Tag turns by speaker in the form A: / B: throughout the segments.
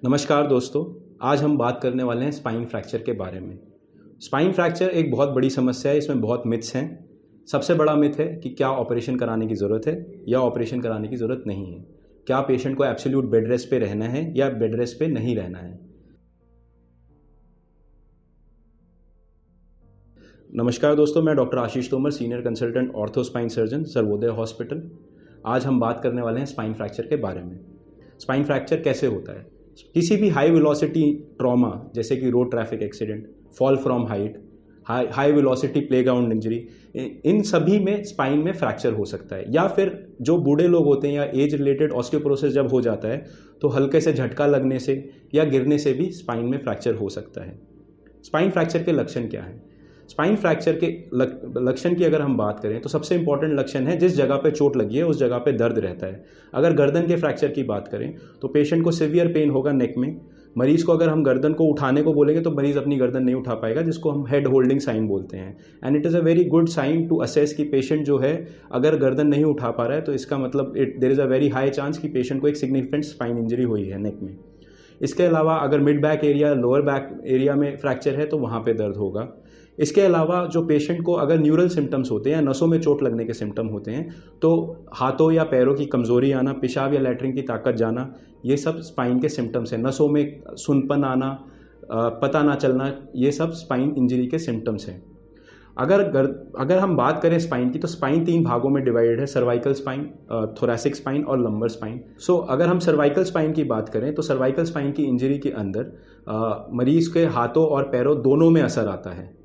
A: नमस्कार दोस्तों, आज हम बात करने वाले हैं स्पाइन फ्रैक्चर के बारे में। स्पाइन फ्रैक्चर एक बहुत बड़ी समस्या है, इसमें बहुत मिथ्स हैं। सबसे बड़ा मिथ है कि क्या ऑपरेशन कराने की ज़रूरत है या ऑपरेशन कराने की ज़रूरत नहीं है। क्या पेशेंट को एब्सोल्यूट बेड रेस्ट पे रहना है या बेड रेस्ट पे नहीं रहना है। नमस्कार दोस्तों, मैं doctor Ashish Tomar, senior consultant ortho spine surgeon, Sarvodaya hospital. आज हम बात करने वाले हैं स्पाइन फ्रैक्चर के बारे में। स्पाइन फ्रैक्चर कैसे होता है? किसी भी हाई वेलोसिटी ट्रॉमा जैसे कि road traffic accident, fall from height, high velocity playground injury, इन सभी में स्पाइन में फ्रैक्चर हो सकता है। या फिर जो बूढ़े लोग होते हैं या एज रिलेटेड ऑस्टियोपोरोसिस जब हो जाता है तो हल्के से झटका लगने से या गिरने से भी स्पाइन में फ्रैक्चर हो सकता है। स्पाइन फ्रैक्चर के लक्षण क्या हैं? स्पाइन फ्रैक्चर के लक्षण की अगर हम बात करें तो सबसे इंपॉर्टेंट लक्षण है जिस जगह पे चोट लगी है उस जगह पे दर्द रहता है। अगर गर्दन के फ्रैक्चर की बात करें तो पेशेंट को सिवियर पेन होगा नेक में। मरीज को अगर हम गर्दन को उठाने को बोलेंगे तो मरीज अपनी गर्दन नहीं उठा पाएगा, जिसको हम हेड होल्डिंग साइन बोलते हैं। And it is a very good sign to assess कि पेशेंट जो है अगर गर्दन नहीं उठा पा रहा है तो इसका मतलब there is a very high chance कि पेशेंट को एक सिग्निफिकेंट स्पाइन इंजरी हुई है नेक में। इसके अलावा अगर mid back area, lower back area में फ्रैक्चर है तो वहाँ पे दर्द होगा। इसके अलावा जो पेशेंट को अगर न्यूरल सिम्टम्स होते हैं या नसों में चोट लगने के सिम्टम होते हैं तो हाथों या पैरों की कमज़ोरी आना, पेशाब या लैट्रिन की ताकत जाना, ये सब स्पाइन के सिम्टम्स हैं। नसों में सुनपन आना, पता ना चलना, ये सब स्पाइन इंजरी के सिम्टम्स हैं। अगर हम बात करें स्पाइन की तो स्पाइन 3 भागों में डिवाइडेड है: सर्वाइकल स्पाइन, थोरैसिक स्पाइन और लंबर स्पाइन। सो अगर हम सर्वाइकल स्पाइन की बात करें तो सर्वाइकल स्पाइन की इंजरी के अंदर मरीज़ के हाथों और पैरों दोनों में असर आता है।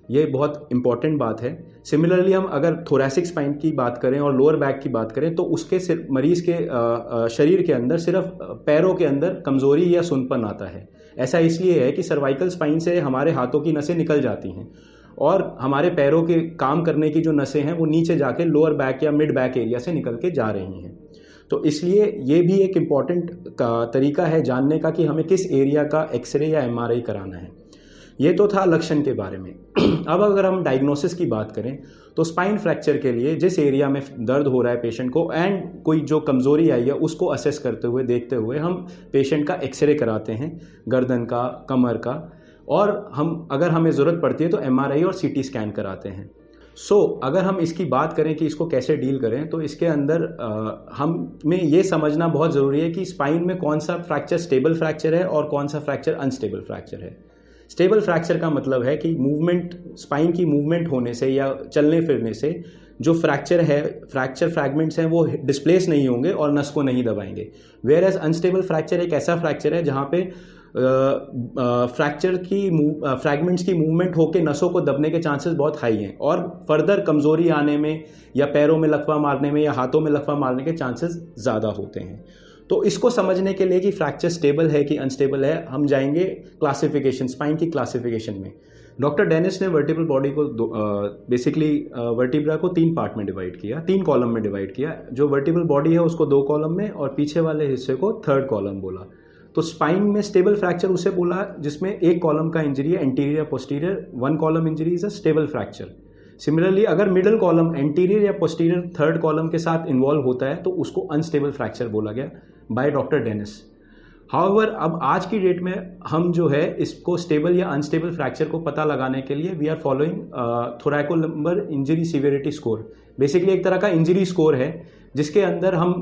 A: ये बहुत इंपॉर्टेंट बात है। सिमिलरली हम अगर थोरैसिक स्पाइन की बात करें और लोअर बैक की बात करें तो उसके मरीज़ के शरीर के अंदर सिर्फ पैरों के अंदर कमज़ोरी या सुनपन आता है। ऐसा इसलिए है कि सर्वाइकल स्पाइन से हमारे हाथों की नसें निकल जाती हैं और हमारे पैरों के काम करने की जो नसें हैं वो नीचे जाके लोअर बैक या मिड बैक एरिया से निकल के जा रही हैं। तो इसलिए ये भी एक इम्पॉर्टेंट तरीका है जानने का कि हमें किस एरिया का एक्सरे या एमआरआई कराना है। ये तो था लक्षण के बारे में। अब अगर हम डायग्नोसिस की बात करें तो स्पाइन फ्रैक्चर के लिए जिस एरिया में दर्द हो रहा है पेशेंट को एंड कोई जो कमज़ोरी आई है उसको असेस करते हुए, देखते हुए हम पेशेंट का एक्सरे कराते हैं, गर्दन का, कमर का, और अगर हमें ज़रूरत पड़ती है तो एमआरआई और सीटी स्कैन कराते हैं। अगर हम इसकी बात करें कि इसको कैसे डील करें तो इसके अंदर हमें ये समझना बहुत ज़रूरी है कि स्पाइन में कौन सा फ्रैक्चर स्टेबल फ्रैक्चर है और कौन सा फ्रैक्चर अनस्टेबल फ्रैक्चर है। स्टेबल फ्रैक्चर का मतलब है कि मूवमेंट, स्पाइन की मूवमेंट होने से या चलने फिरने से जो फ्रैक्चर है, फ्रैक्चर फ्रैगमेंट्स हैं वो डिस्प्लेस नहीं होंगे और नस को नहीं दबाएंगे। वेयर एज अनस्टेबल फ्रैक्चर एक ऐसा फ्रैक्चर है जहाँ पे फ्रैक्चर की फ्रैगमेंट्स की मूवमेंट होकर नसों को दबने के चांसेस बहुत हाई हैं और फर्दर कमज़ोरी आने में या पैरों में लकवा मारने में या हाथों में लकवा मारने के चांसेस ज़्यादा होते हैं। तो इसको समझने के लिए कि फ्रैक्चर स्टेबल है कि अनस्टेबल है, हम जाएंगे क्लासिफिकेशन, स्पाइन की क्लासिफिकेशन में। डॉक्टर डेनिस ने वर्टिब्रल बॉडी को बेसिकली वर्टिब्रा को 3 पार्ट में डिवाइड किया, 3 कॉलम में डिवाइड किया। जो वर्टिब्रल बॉडी है उसको 2 कॉलम में और पीछे वाले हिस्से को 3rd कॉलम बोला। तो स्पाइन में स्टेबल फ्रैक्चर उसे बोला जिसमें एक कॉलम का इंजरी है, एंटीरियर या posterior, 1 column injury is a stable fracture. Similarly अगर मिडल कॉलम एंटीरियर या पोस्टीरियर 3rd कॉलम के साथ इन्वॉल्व होता है तो उसको अनस्टेबल फ्रैक्चर बोला गया बाय डॉक्टर डेनिस। हाउएवर अब आज की डेट में हम जो है इसको स्टेबल या अनस्टेबल फ्रैक्चर को पता लगाने के लिए we are following thoracolumbar injury severity score. Basically एक तरह का इंजरी स्कोर है जिसके अंदर हम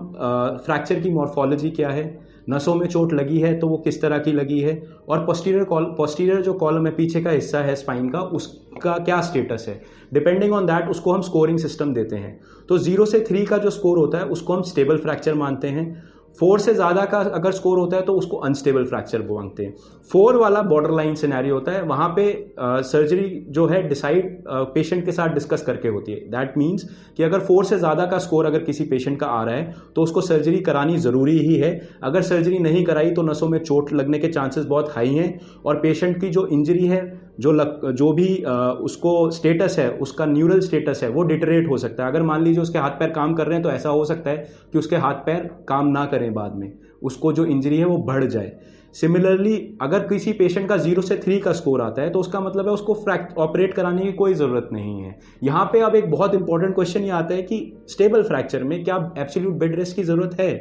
A: फ्रैक्चर की मॉर्फोलॉजी क्या है, नसों में चोट लगी है तो वो किस तरह की लगी है, और पोस्टीरियर जो कॉलम है, पीछे का हिस्सा है स्पाइन का, उसका क्या स्टेटस है। डिपेंडिंग ऑन दैट उसको हम स्कोरिंग सिस्टम देते हैं। तो 0 से 3 का जो स्कोर होता है उसको हम स्टेबल फ्रैक्चर मानते हैं। 4 से ज़्यादा का अगर स्कोर होता है तो उसको अनस्टेबल फ्रैक्चर मानते हैं। 4 वाला बॉर्डर लाइन सिनेरियो होता है, वहाँ पे सर्जरी जो है डिसाइड पेशेंट के साथ डिस्कस करके होती है। दैट मीन्स कि अगर 4 से ज़्यादा का स्कोर अगर किसी पेशेंट का आ रहा है तो उसको सर्जरी करानी ज़रूरी ही है। अगर सर्जरी नहीं कराई तो नसों में चोट लगने के चांसेस बहुत हाई हैं और पेशेंट की जो इंजरी है, जो भी उसको स्टेटस है, उसका न्यूरल स्टेटस है, वो डिटेरेट हो सकता है। अगर मान लीजिए उसके हाथ पैर काम कर रहे हैं तो ऐसा हो सकता है कि उसके हाथ पैर काम ना करें, बाद में उसको जो इंजरी है वो बढ़ जाए। सिमिलरली अगर किसी पेशेंट का 0 से 3 का स्कोर आता है तो उसका मतलब है उसको ऑपरेट कराने की कोई ज़रूरत नहीं है। यहाँ पे अब एक बहुत इंपॉर्टेंट क्वेश्चन ये आता है कि स्टेबल फ्रैक्चर में क्या एब्सोल्यूट बेड रेस्ट की ज़रूरत है।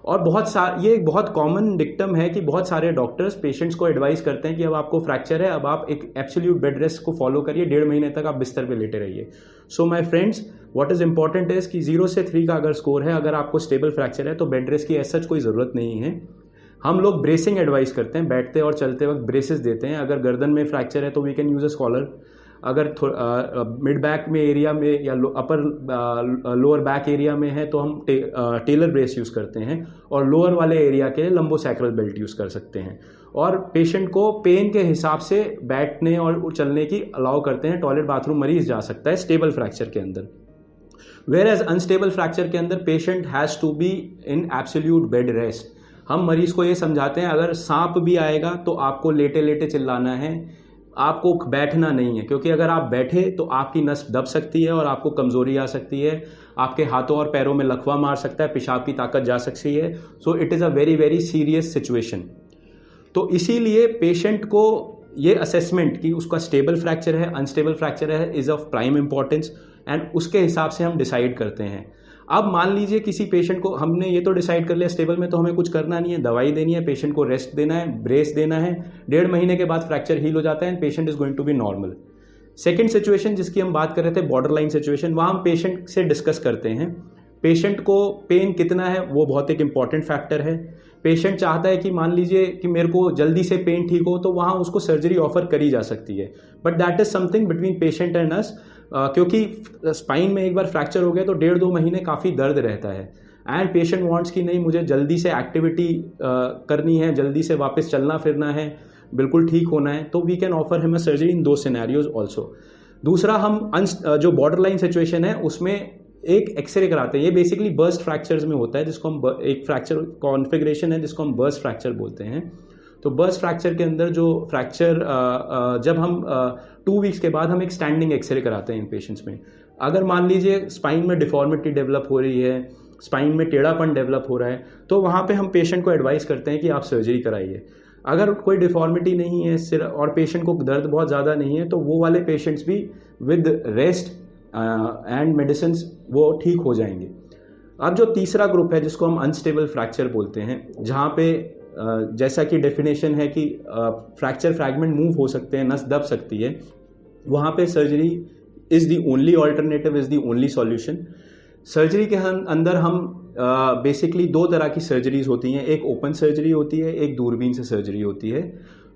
A: और ये एक बहुत कॉमन डिक्टम है कि बहुत सारे डॉक्टर्स पेशेंट्स को एडवाइस करते हैं कि अब आपको फ्रैक्चर है, अब आप एक एब्सोल्यूट बेड रेस्ट को फॉलो करिए, 1.5 महीने तक आप बिस्तर पे लेटे रहिए। So my friends, what is important is कि 0 से 3 का अगर स्कोर है, अगर आपको स्टेबल फ्रैक्चर है तो बेड रेस्ट की ऐसा कोई ज़रूरत नहीं है। हम लोग ब्रेसिंग एडवाइस करते हैं, बैठते और चलते वक्त ब्रेसेस देते हैं। अगर गर्दन में फ्रैक्चर है तो we can use a scholar. अगर मिड बैक में एरिया में या अपर लोअर बैक एरिया में है तो हम टेलर ब्रेस यूज़ करते हैं, और लोअर वाले एरिया के लिए लंबोसैक्रल बेल्ट यूज़ कर सकते हैं। और पेशेंट को पेन के हिसाब से बैठने और चलने की अलाउ करते हैं। टॉयलेट बाथरूम मरीज जा सकता है स्टेबल फ्रैक्चर के अंदर। वेयर एज अनस्टेबल फ्रैक्चर के अंदर patient has to be in absolute bed rest. हम मरीज को ये समझाते हैं अगर सांप भी आएगा तो आपको लेटे लेटे चिल्लाना है, आपको बैठना नहीं है, क्योंकि अगर आप बैठे तो आपकी नस दब सकती है और आपको कमजोरी आ सकती है, आपके हाथों और पैरों में लकवा मार सकता है, पेशाब की ताकत जा सकती है। So it is a very very serious situation. तो इसीलिए पेशेंट को ये असेसमेंट कि उसका स्टेबल फ्रैक्चर है अनस्टेबल फ्रैक्चर है is of prime importance, and उसके हिसाब से हम डिसाइड करते हैं। अब मान लीजिए किसी पेशेंट को हमने ये तो डिसाइड कर लिया स्टेबल में तो हमें कुछ करना नहीं है, दवाई देनी है, पेशेंट को रेस्ट देना है, ब्रेस देना है, 1.5 महीने के बाद फ्रैक्चर हील हो जाता है and patient is going to be normal. Second situation जिसकी हम बात कर रहे थे, बॉर्डर लाइन सिचुएशन, वहाँ हम पेशेंट से डिस्कस करते हैं। पेशेंट को पेन कितना है वो बहुत एक इंपॉर्टेंट फैक्टर है। पेशेंट चाहता है कि मान लीजिए कि मेरे को जल्दी से पेन ठीक हो तो वहाँ उसको सर्जरी ऑफर करी जा सकती है, but that is something between patient and us, क्योंकि स्पाइन में एक बार फ्रैक्चर हो गया तो 1.5-2 महीने काफ़ी दर्द रहता है, एंड पेशेंट वांट्स कि नहीं मुझे जल्दी से एक्टिविटी करनी है, जल्दी से वापस चलना फिरना है, बिल्कुल ठीक होना है, तो we can offer him a surgery इन दो सिनेरियोज ऑल्सो। दूसरा, हम जो बॉर्डर लाइन सिचुएशन है उसमें एक एक्सरे कराते हैं। ये बेसिकली बर्स्ट फ्रैक्चर्स में होता है, जिसको हम एक फ्रैक्चर कॉन्फ़िगरेशन है जिसको हम बर्स्ट फ्रैक्चर बोलते हैं। तो बर्स्ट फ्रैक्चर के अंदर जो फ्रैक्चर जब हम 2 वीक्स के बाद हम एक स्टैंडिंग एक्सरे कराते हैं इन पेशेंट्स में। अगर मान लीजिए स्पाइन में डिफॉर्मिटी डेवलप हो रही है, स्पाइन में टेढ़ापन डेवलप हो रहा है, तो वहाँ पे हम पेशेंट को एडवाइस करते हैं कि आप सर्जरी कराइए। अगर कोई डिफॉर्मिटी नहीं है सिर और पेशेंट को दर्द बहुत ज़्यादा नहीं है तो वो वाले पेशेंट्स भी विद रेस्ट एंड मेडिसिन वो ठीक हो जाएंगे। अब जो तीसरा ग्रुप है जिसको हम अनस्टेबल फ्रैक्चर बोलते हैं, जहाँ पे जैसा कि डेफिनेशन है कि फ्रैक्चर फ्रैगमेंट मूव हो सकते हैं, नस दब सकती है, वहाँ पे surgery is the only alternative, is the only solution. Surgery के अंदर हम बेसिकली 2 तरह की सर्जरीज होती हैं, एक ओपन सर्जरी होती है, एक दूरबीन से सर्जरी होती है।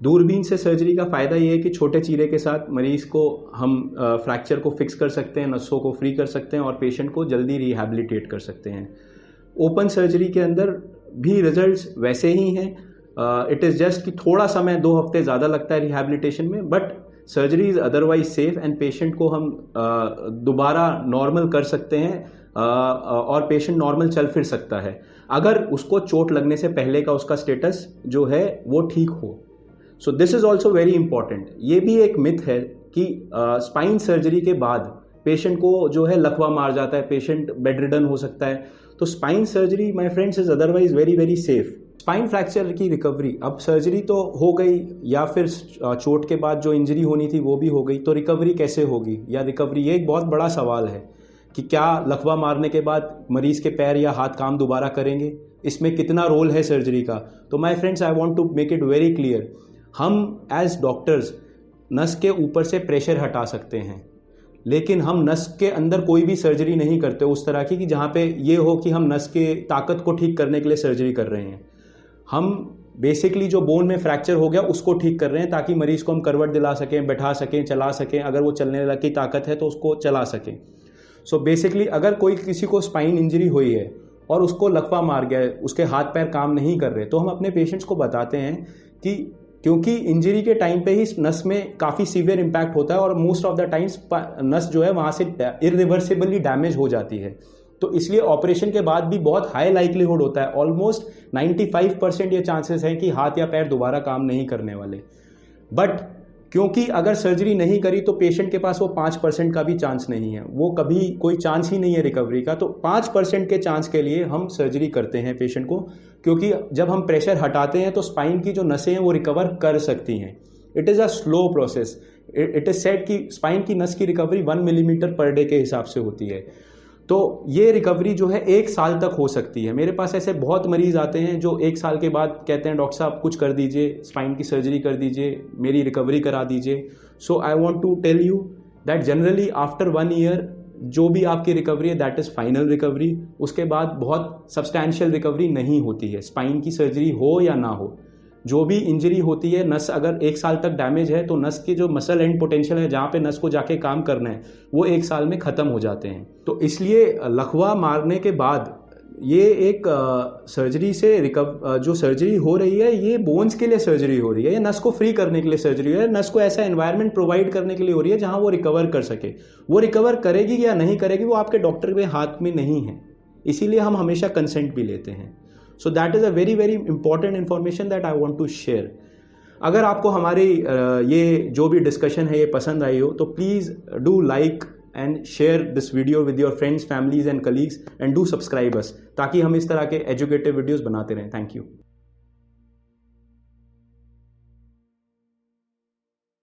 A: दूरबीन से सर्जरी का फ़ायदा ये है कि छोटे चीरे के साथ मरीज़ को हम फ्रैक्चर को फिक्स कर सकते हैं, नसों को फ्री कर सकते हैं और पेशेंट को जल्दी रिहैबिलिटेट कर सकते हैं। ओपन सर्जरी के अंदर भी रिजल्ट्स वैसे ही हैं, इट इज़ जस्ट कि थोड़ा समय 2 हफ्ते ज़्यादा लगता है रिहैबिलिटेशन में, but surgery is otherwise safe and patient को हम दोबारा नॉर्मल कर सकते हैं और पेशेंट नॉर्मल चल फिर सकता है अगर उसको चोट लगने से पहले का उसका स्टेटस जो है वो ठीक हो। So this is also very important. ये भी एक मिथ है कि स्पाइन सर्जरी के बाद पेशेंट को जो है लकवा मार जाता है, पेशेंट बेड रिडन हो सकता है। तो spine surgery my friends is otherwise very very safe. Spine fracture की रिकवरी, अब सर्जरी तो हो गई या फिर चोट के बाद जो इंजरी होनी थी वो भी हो गई, तो रिकवरी कैसे होगी या रिकवरी, ये एक बहुत बड़ा सवाल है कि क्या लकवा मारने के बाद मरीज़ के पैर या हाथ काम दोबारा करेंगे, इसमें कितना रोल है सर्जरी का। तो my friends, I want to make it very clear, हम एज डॉक्टर्स नस के ऊपर से प्रेशर हटा सकते हैं, लेकिन हम नस के अंदर कोई भी सर्जरी नहीं करते उस तरह की कि जहाँ पे ये हो कि हम नस के ताकत को ठीक करने के लिए सर्जरी कर रहे हैं। हम बेसिकली जो बोन में फ्रैक्चर हो गया उसको ठीक कर रहे हैं ताकि मरीज़ को हम करवट दिला सकें, बैठा सकें, चला सकें, अगर वो चलने की ताकत है तो उसको चला सकें। सो बेसिकली अगर कोई किसी को स्पाइन इंजरी हुई है और उसको लकवा मार गया है, उसके हाथ पैर काम नहीं कर रहे, तो हम अपने पेशेंट्स को बताते हैं कि क्योंकि इंजरी के टाइम पे ही नस में काफ़ी सीवियर इम्पैक्ट होता है और मोस्ट ऑफ द टाइम्स नस जो है वहाँ से इरिवर्सिबली डैमेज हो जाती है, तो इसलिए ऑपरेशन के बाद भी बहुत हाई लाइक्लीहुड होता है, ऑलमोस्ट 95% ये चांसेस हैं कि हाथ या पैर दोबारा काम नहीं करने वाले। बट क्योंकि अगर सर्जरी नहीं करी तो पेशेंट के पास वो 5% का भी चांस नहीं है, वो कभी कोई चांस ही नहीं है रिकवरी का, तो 5% के चांस के लिए हम सर्जरी करते हैं पेशेंट को, क्योंकि जब हम प्रेशर हटाते हैं तो स्पाइन की जो नसें हैं वो रिकवर कर सकती हैं। It is a slow process. It is said कि स्पाइन की नस की रिकवरी 1 मिलीमीटर पर डे के हिसाब से होती है। तो ये रिकवरी जो है 1 साल तक हो सकती है। मेरे पास ऐसे बहुत मरीज आते हैं जो 1 साल के बाद कहते हैं डॉक्टर साहब कुछ कर दीजिए, स्पाइन की सर्जरी कर दीजिए, मेरी रिकवरी करा दीजिए। So I want to tell you that generally after 1 year जो भी आपकी रिकवरी है दैट इज़ फाइनल रिकवरी। उसके बाद बहुत सब्सटैंशियल रिकवरी नहीं होती है। स्पाइन की सर्जरी हो या ना हो, जो भी इंजरी होती है, नस अगर 1 साल तक डैमेज है तो नस की जो मसल एंड पोटेंशियल है जहाँ पे नस को जाके काम करना है वो 1 साल में ख़त्म हो जाते हैं। तो इसलिए लकवा मारने के बाद ये एक सर्जरी से जो सर्जरी हो रही है ये बोन्स के लिए सर्जरी हो रही है, ये नस को फ्री करने के लिए सर्जरी है, नस को ऐसा एनवायरनमेंट प्रोवाइड करने के लिए हो रही है जहाँ वो रिकवर कर सके। वो रिकवर करेगी या नहीं करेगी वो आपके डॉक्टर के हाथ में नहीं है, इसीलिए हम हमेशा कंसेंट भी लेते हैं। So that is a very very important information that I want to share. अगर आपको हमारी ये जो भी डिस्कशन है ये पसंद आई हो तो please do like and share this video with your friends, families and colleagues and do subscribe us, ताकि हम इस तरह के एजुकेटिव वीडियोस बनाते रहें। Thank you.